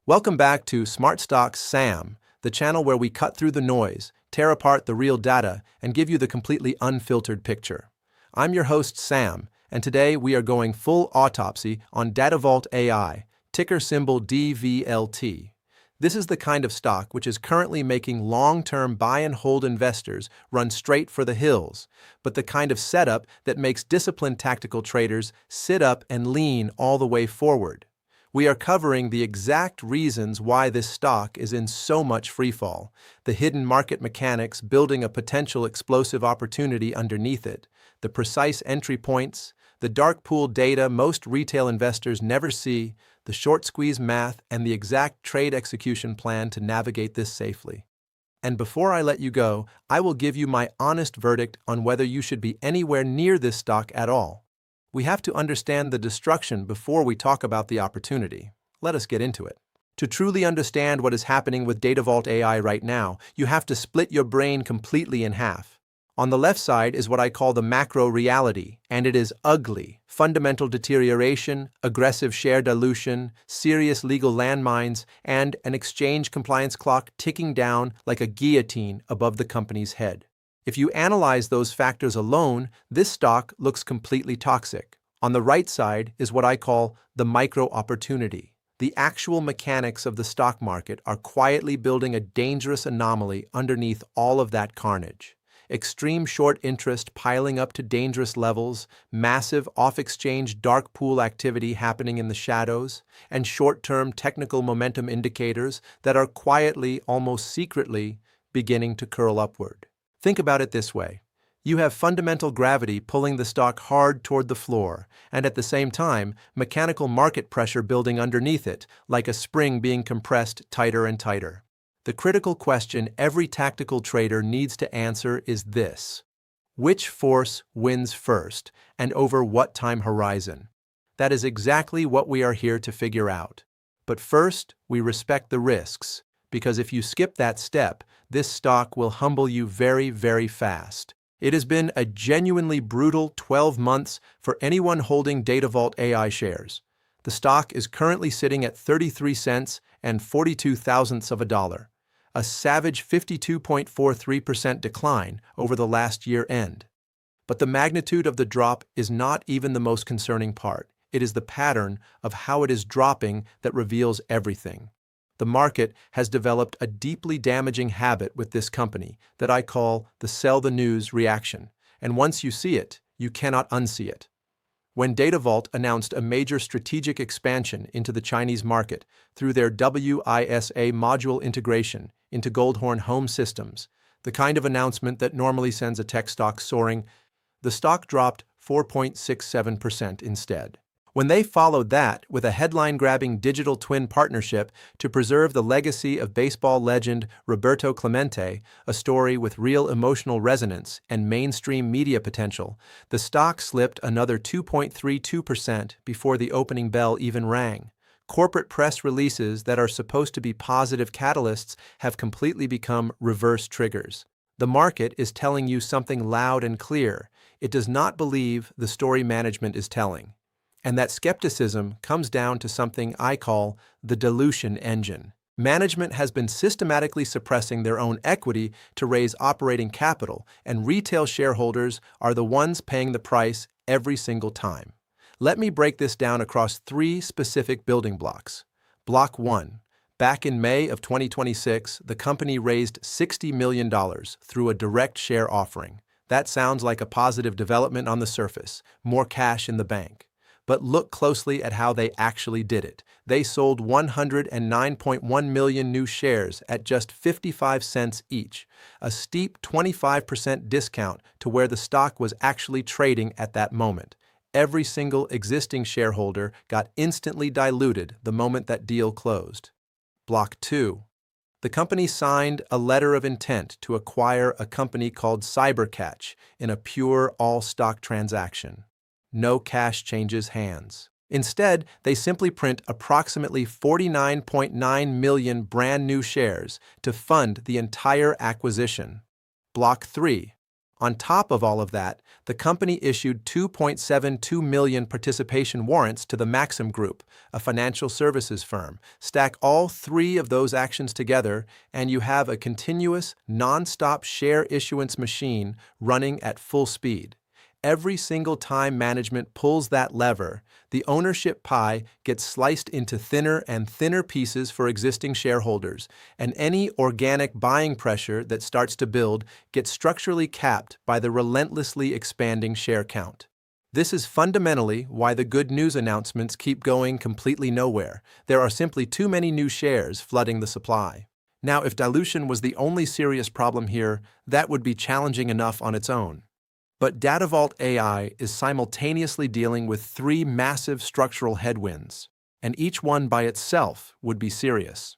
Welcome back to Smart Stocks SAM, the channel where we cut through the noise, tear apart the real data, and give you the completely unfiltered picture. I'm your host, Sam, and today we are going full autopsy on Datavault AI, ticker symbol DVLT. This is the kind of stock which is currently making long-term buy-and-hold investors run straight for the hills, but the kind of setup that makes disciplined tactical traders sit up and lean all the way forward. We are covering the exact reasons why this stock is in so much freefall, the hidden market mechanics building a potential explosive opportunity underneath it, the precise entry points, the dark pool data most retail investors never see, the short squeeze math, and the exact trade execution plan to navigate this safely. And before I let you go, I will give you my honest verdict on whether you should be anywhere near this stock at all. We have to understand the destruction before we talk about the opportunity. Let us get into it. To truly understand what is happening with Datavault AI right now, you have to split your brain completely in half. On the left side is what I call the macro reality, and it is ugly. Fundamental deterioration, aggressive share dilution, serious legal landmines, and an exchange compliance clock ticking down like a guillotine above the company's head. If you analyze those factors alone, this stock looks completely toxic. On the right side is what I call the micro opportunity. The actual mechanics of the stock market are quietly building a dangerous anomaly underneath all of that carnage. Extreme short interest piling up to dangerous levels, massive off-exchange dark pool activity happening in the shadows, and short-term technical momentum indicators that are quietly, almost secretly, beginning to curl upward. Think about it this way. You have fundamental gravity pulling the stock hard toward the floor, and at the same time, mechanical market pressure building underneath it, like a spring being compressed tighter and tighter. The critical question every tactical trader needs to answer is this: which force wins first, and over what time horizon? That is exactly what we are here to figure out. But first, we respect the risks, because if you skip that step, this stock will humble you very, very fast. It has been a genuinely brutal 12 months for anyone holding Datavault AI shares. The stock is currently sitting at 33 cents and 42 thousandths of a dollar, a savage 52.43% decline over the last year end. But the magnitude of the drop is not even the most concerning part. It is the pattern of how it is dropping that reveals everything. The market has developed a deeply damaging habit with this company that I call the sell the news reaction, and once you see it, you cannot unsee it. When Datavault announced a major strategic expansion into the Chinese market through their WISA module integration into Goldhorn Home Systems, the kind of announcement that normally sends a tech stock soaring, the stock dropped 4.67% instead. When they followed that with a headline-grabbing digital twin partnership to preserve the legacy of baseball legend Roberto Clemente, a story with real emotional resonance and mainstream media potential, the stock slipped another 2.32% before the opening bell even rang. Corporate press releases that are supposed to be positive catalysts have completely become reverse triggers. The market is telling you something loud and clear. It does not believe the story management is telling. And that skepticism comes down to something I call the dilution engine. Management has been systematically suppressing their own equity to raise operating capital, and retail shareholders are the ones paying the price every single time. Let me break this down across three specific building blocks. Block 1. Back in May of 2026, the company raised $60 million through a direct share offering. That sounds like a positive development on the surface, more cash in the bank. But look closely at how they actually did it. They sold 109.1 million new shares at just 55 cents each, a steep 25% discount to where the stock was actually trading at that moment. Every single existing shareholder got instantly diluted the moment that deal closed. Block 2. The company signed a letter of intent to acquire a company called Cybercatch in a pure all-stock transaction. No cash changes hands. Instead, they simply print approximately 49.9 million brand new shares to fund the entire acquisition. Block 3. On top of all of that, the company issued 2.72 million participation warrants to the Maxim Group, a financial services firm. Stack all three of those actions together, and you have a continuous, non-stop share issuance machine running at full speed. Every single time management pulls that lever, the ownership pie gets sliced into thinner and thinner pieces for existing shareholders, and any organic buying pressure that starts to build gets structurally capped by the relentlessly expanding share count. This is fundamentally why the good news announcements keep going completely nowhere. There are simply too many new shares flooding the supply. Now, if dilution was the only serious problem here, that would be challenging enough on its own. But Datavault AI is simultaneously dealing with three massive structural headwinds, and each one by itself would be serious.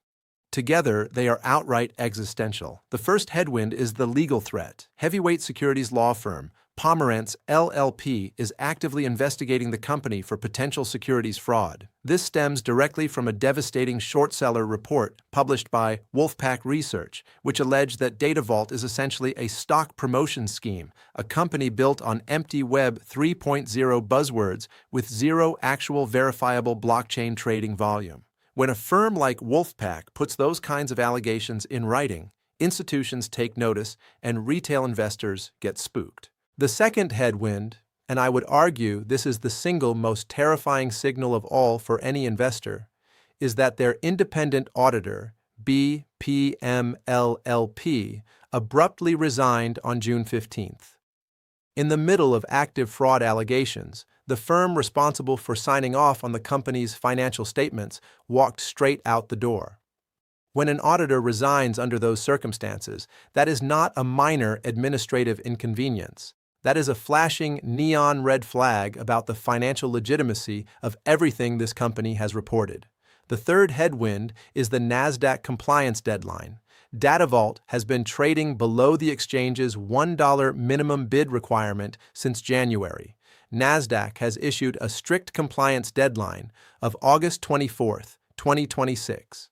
Together, they are outright existential. The first headwind is the legal threat. Heavyweight securities law firm Pomerantz LLP is actively investigating the company for potential securities fraud. This stems directly from a devastating short seller report published by Wolfpack Research, which alleged that Datavault is essentially a stock promotion scheme, a company built on empty Web 3.0 buzzwords with zero actual verifiable blockchain trading volume. When a firm like Wolfpack puts those kinds of allegations in writing, institutions take notice and retail investors get spooked. The second headwind, and I would argue this is the single most terrifying signal of all for any investor, is that their independent auditor, BPMLLP, abruptly resigned on June 15th. In the middle of active fraud allegations, the firm responsible for signing off on the company's financial statements walked straight out the door. When an auditor resigns under those circumstances, that is not a minor administrative inconvenience. That is a flashing neon red flag about the financial legitimacy of everything this company has reported. The third headwind is the Nasdaq compliance deadline. Datavault has been trading below the exchange's $1 minimum bid requirement since January. Nasdaq has issued a strict compliance deadline of August 24th, 2026.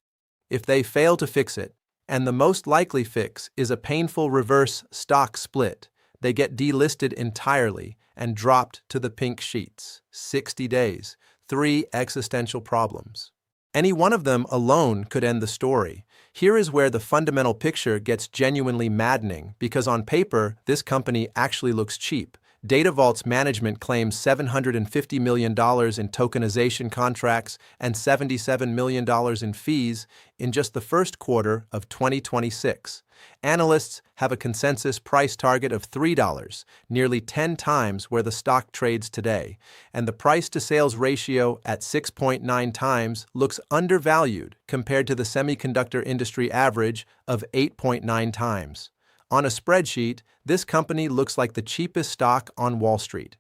If they fail to fix it, and the most likely fix is a painful reverse stock split, they get delisted entirely and dropped to the pink sheets. 60 days, 3 existential problems. Any one of them alone could end the story. Here is where the fundamental picture gets genuinely maddening, because on paper, this company actually looks cheap. Datavault's management claims $750 million in tokenization contracts and $77 million in fees in just the first quarter of 2026. Analysts have a consensus price target of $3, nearly 10 times where the stock trades today, and the price-to-sales ratio at 6.9 times looks undervalued compared to the semiconductor industry average of 8.9 times. On a spreadsheet, this company looks like the cheapest stock on Wall Street.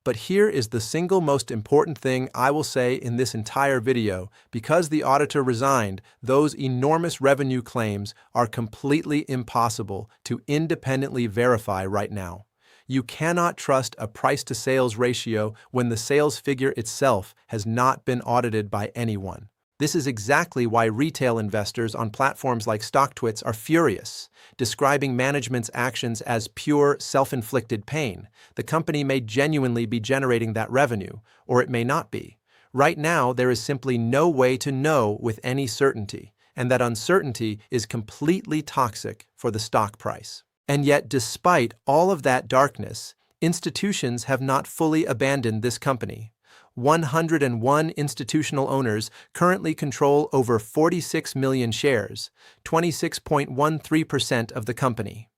But here is the single most important thing I will say in this entire video. Because the auditor resigned, those enormous revenue claims are completely impossible to independently verify right now. You cannot trust a price-to-sales ratio when the sales figure itself has not been audited by anyone. This is exactly why retail investors on platforms like StockTwits are furious, describing management's actions as pure, self-inflicted pain. The company may genuinely be generating that revenue, or it may not be. Right now, there is simply no way to know with any certainty, and that uncertainty is completely toxic for the stock price. And yet, despite all of that darkness, institutions have not fully abandoned this company. 101 institutional owners currently control over 46 million shares, 26.13% of the company.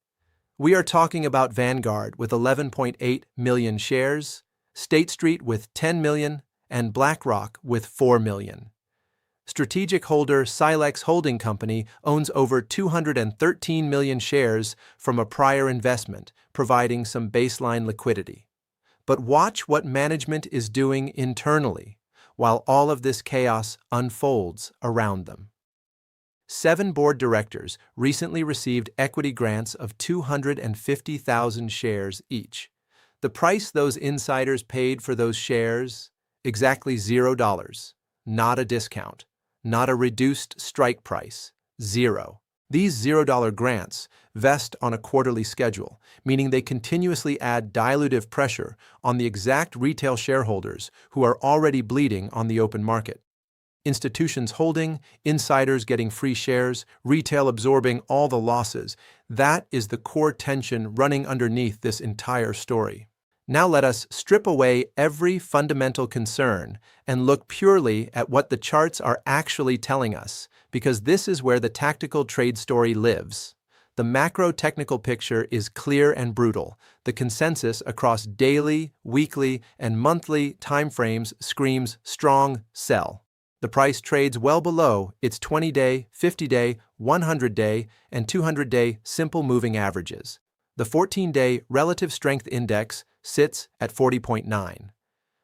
We are talking about Vanguard with 11.8 million shares, State Street with 10 million, and BlackRock with 4 million. Strategic holder Silex Holding Company owns over 213 million shares from a prior investment, providing some baseline liquidity. But watch what management is doing internally, while all of this chaos unfolds around them. 7 board directors recently received equity grants of 250,000 shares each. The price those insiders paid for those shares? Exactly $0. Not a discount. Not a reduced strike price. 0. These $0 grants vest on a quarterly schedule, meaning they continuously add dilutive pressure on the exact retail shareholders who are already bleeding on the open market. Institutions holding, insiders getting free shares, retail absorbing all the losses. That is the core tension running underneath this entire story. Now let us strip away every fundamental concern and look purely at what the charts are actually telling us, because this is where the tactical trade story lives. The macro-technical picture is clear and brutal. The consensus across daily, weekly, and monthly timeframes screams strong sell. The price trades well below its 20-day, 50-day, 100-day, and 200-day simple moving averages. The 14-day relative strength index sits at 40.9.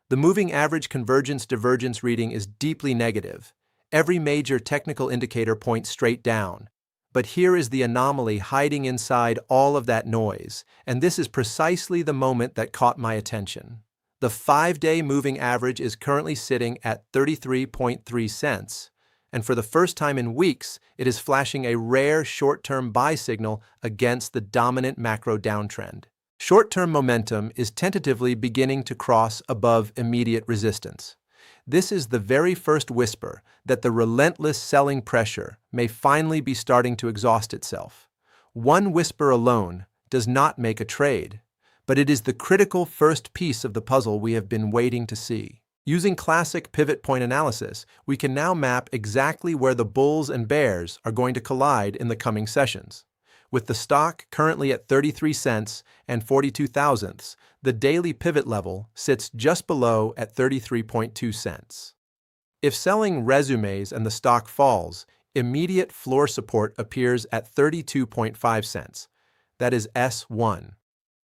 The moving average convergence-divergence reading is deeply negative. Every major technical indicator points straight down. But here is the anomaly hiding inside all of that noise, and this is precisely the moment that caught my attention. The 5-day moving average is currently sitting at 33.3 cents, and for the first time in weeks, it is flashing a rare short-term buy signal against the dominant macro downtrend. Short-term momentum is tentatively beginning to cross above immediate resistance. This is the very first whisper that the relentless selling pressure may finally be starting to exhaust itself. One whisper alone does not make a trade, but it is the critical first piece of the puzzle we have been waiting to see. Using classic pivot point analysis, we can now map exactly where the bulls and bears are going to collide in the coming sessions. With the stock currently at 33 cents and 42 thousandths, the daily pivot level sits just below at 33.2 cents. If selling resumes and the stock falls, immediate floor support appears at 32.5 cents. That is S1.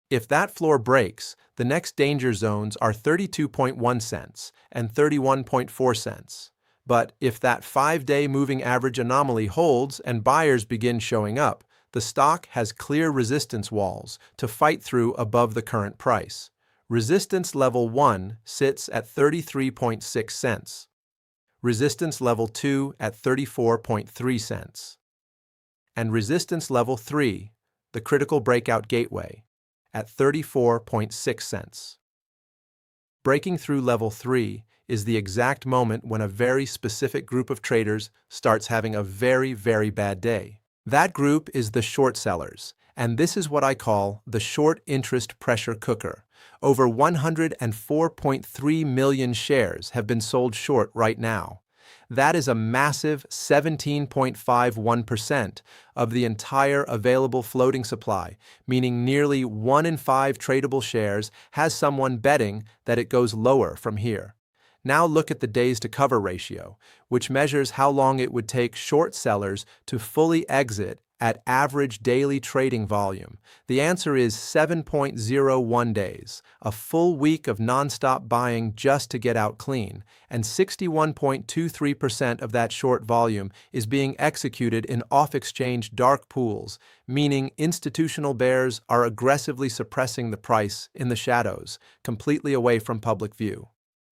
If that floor breaks, the next danger zones are 32.1 cents and 31.4 cents. But if that 5-day moving average anomaly holds and buyers begin showing up, the stock has clear resistance walls to fight through above the current price. Resistance level 1 sits at 33.6 cents. Resistance level 2 at 34.3 cents. And resistance level 3, the critical breakout gateway, at 34.6 cents. Breaking through level 3 is the exact moment when a very specific group of traders starts having a very, very bad day. That group is the short sellers, and this is what I call the short interest pressure cooker. Over 104.3 million shares have been sold short right now. That is a massive 17.51% of the entire available floating supply, meaning nearly 1 in 5 tradable shares has someone betting that it goes lower from here. Now look at the days to cover ratio, which measures how long it would take short sellers to fully exit at average daily trading volume. The answer is 7.01 days, a full week of nonstop buying just to get out clean, and 61.23% of that short volume is being executed in off-exchange dark pools, meaning institutional bears are aggressively suppressing the price in the shadows, completely away from public view.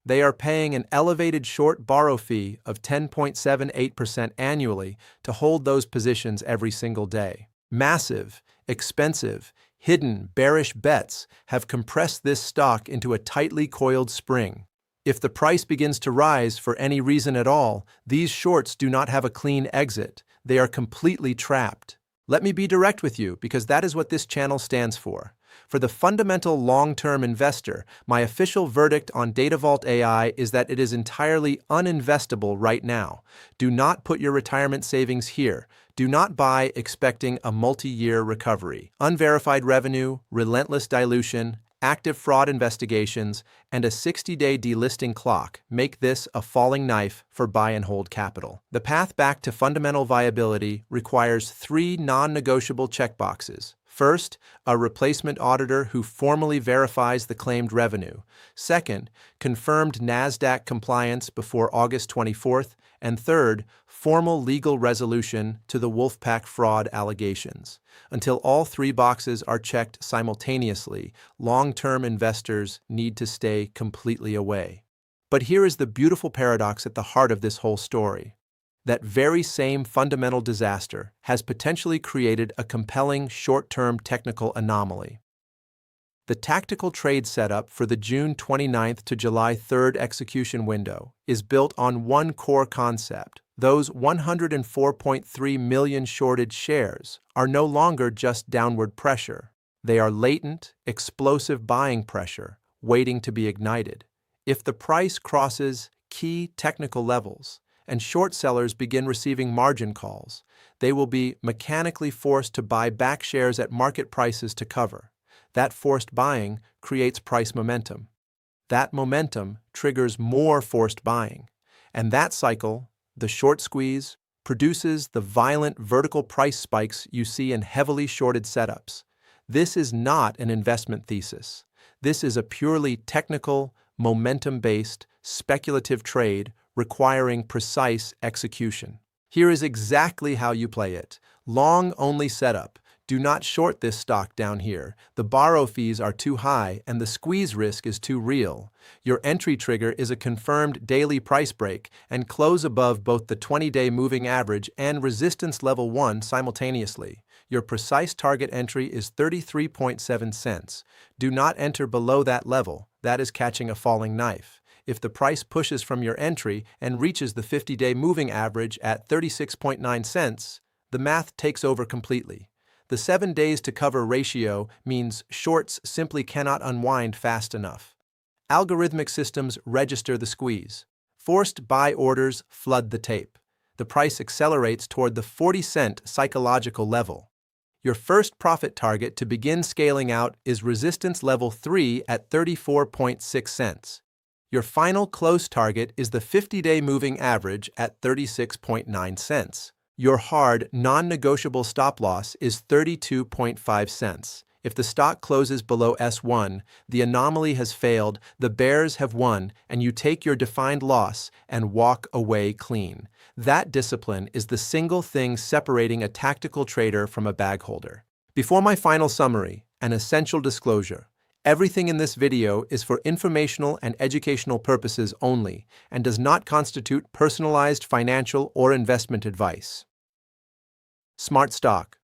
They are paying an elevated short borrow fee of 10.78% annually to hold those positions every single day. Massive, expensive, hidden bearish bets have compressed this stock into a tightly coiled spring. If the price begins to rise for any reason at all, these shorts do not have a clean exit. They are completely trapped. Let me be direct with you, because that is what this channel stands for. For the fundamental long-term investor, my official verdict on Datavault AI is that it is entirely uninvestable right now. Do not put your retirement savings here. Do not buy expecting a multi-year recovery. Unverified revenue, relentless dilution, active fraud investigations, and a 60-day delisting clock make this a falling knife for buy-and-hold capital. The path back to fundamental viability requires 3 non-negotiable checkboxes. First, a replacement auditor who formally verifies the claimed revenue. Second, confirmed Nasdaq compliance before August 24th. And third, formal legal resolution to the Wolfpack fraud allegations. Until all 3 boxes are checked simultaneously, long-term investors need to stay completely away. But here is the beautiful paradox at the heart of this whole story. that very same fundamental disaster has potentially created a compelling short-term technical anomaly. The tactical trade setup for the June 29th to July 3rd execution window is built on one core concept. Those 104.3 million shorted shares are no longer just downward pressure. They are latent, explosive buying pressure waiting to be ignited. If the price crosses key technical levels and short sellers begin receiving margin calls, they will be mechanically forced to buy back shares at market prices to cover. That forced buying creates price momentum. That momentum triggers more forced buying. And that cycle, the short squeeze, produces the violent vertical price spikes you see in heavily shorted setups. This is not an investment thesis. This is a purely technical, momentum-based, speculative trade requiring precise execution. Here is exactly how you play it. Long-only setup. Do not short this stock down here. The borrow fees are too high and the squeeze risk is too real. Your entry trigger is a confirmed daily price break and close above both the 20-day moving average and resistance level 1 simultaneously. Your precise target entry is 33.7 cents. Do not enter below that level. That is catching a falling knife. If the price pushes from your entry and reaches the 50-day moving average at 36.9 cents, the math takes over completely. The 7 days to cover ratio means shorts simply cannot unwind fast enough. Algorithmic systems register the squeeze. Forced buy orders flood the tape. The price accelerates toward the 40-cent psychological level. Your first profit target to begin scaling out is resistance level 3 at 34.6 cents. Your final close target is the 50-day moving average at 36.9 cents. Your hard, non-negotiable stop loss is 32.5 cents. If the stock closes below S1, the anomaly has failed, the bears have won, and you take your defined loss and walk away clean. That discipline is the single thing separating a tactical trader from a bag holder. Before my final summary, an essential disclosure. Everything in this video is for informational and educational purposes only and does not constitute personalized financial or investment advice. Smart Stock.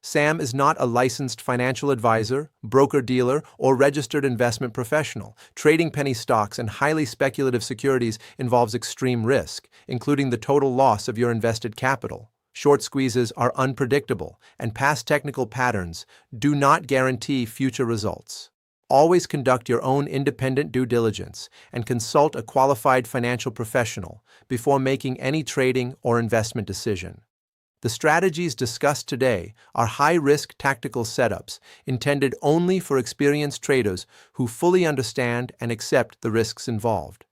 Sam is not a licensed financial advisor, broker-dealer, or registered investment professional. Trading penny stocks and highly speculative securities involves extreme risk, including the total loss of your invested capital. Short squeezes are unpredictable, and past technical patterns do not guarantee future results. Always conduct your own independent due diligence and consult a qualified financial professional before making any trading or investment decision. The strategies discussed today are high-risk tactical setups intended only for experienced traders who fully understand and accept the risks involved.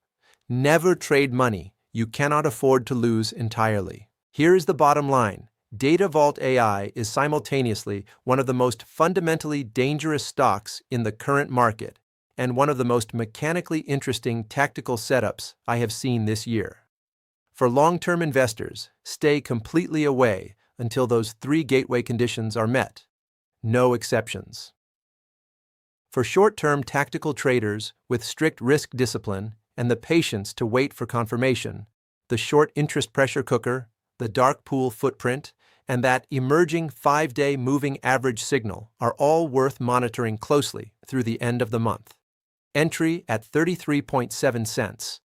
Never trade money you cannot afford to lose entirely. Here is the bottom line. Datavault AI is simultaneously one of the most fundamentally dangerous stocks in the current market and one of the most mechanically interesting tactical setups I have seen this year. For long-term investors, stay completely away until those 3 gateway conditions are met. No exceptions. For short-term tactical traders with strict risk discipline and the patience to wait for confirmation, the short interest pressure cooker, the dark pool footprint, and that emerging 5-day moving average signal are all worth monitoring closely through the end of the month. Entry at 33.7 cents.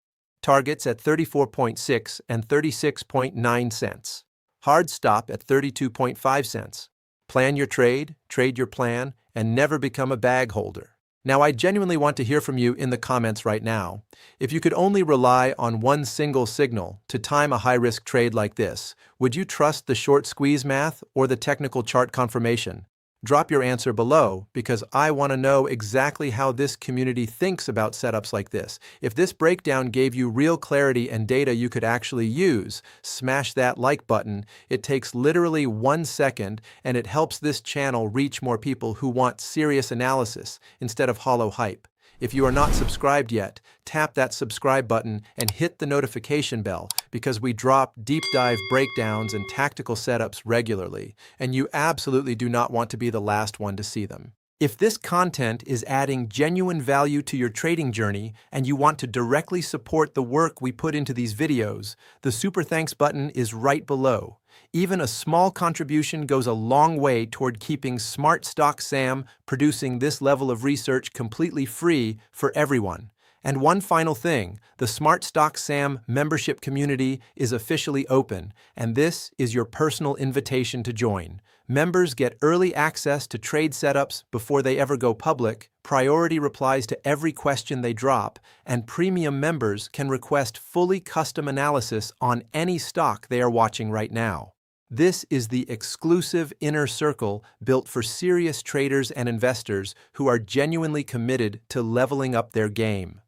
Targets at 34.6 and 36.9 cents. Hard stop at 32.5 cents. Plan your trade, trade your plan, and never become a bag holder. Now, I genuinely want to hear from you in the comments right now. If you could only rely on one single signal to time a high-risk trade like this, would you trust the short squeeze math or the technical chart confirmation? Drop your answer below because I want to know exactly how this community thinks about setups like this. If this breakdown gave you real clarity and data you could actually use, smash that like button. It takes literally 1 second and it helps this channel reach more people who want serious analysis instead of hollow hype. If you are not subscribed yet, tap that subscribe button and hit the notification bell because we drop deep dive breakdowns and tactical setups regularly, and you absolutely do not want to be the last one to see them. If this content is adding genuine value to your trading journey and you want to directly support the work we put into these videos, the Super Thanks button is right below. Even a small contribution goes a long way toward keeping Smart Stock Sam producing this level of research completely free for everyone. And one final thing, the Smart Stock Sam membership community is officially open, and this is your personal invitation to join. Members get early access to trade setups before they ever go public, priority replies to every question they drop, and premium members can request fully custom analysis on any stock they are watching right now. This is the exclusive inner circle built for serious traders and investors who are genuinely committed to leveling up their game.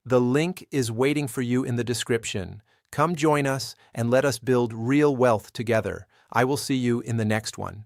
The link is waiting for you in the description. Come join us and let us build real wealth together. I will see you in the next one.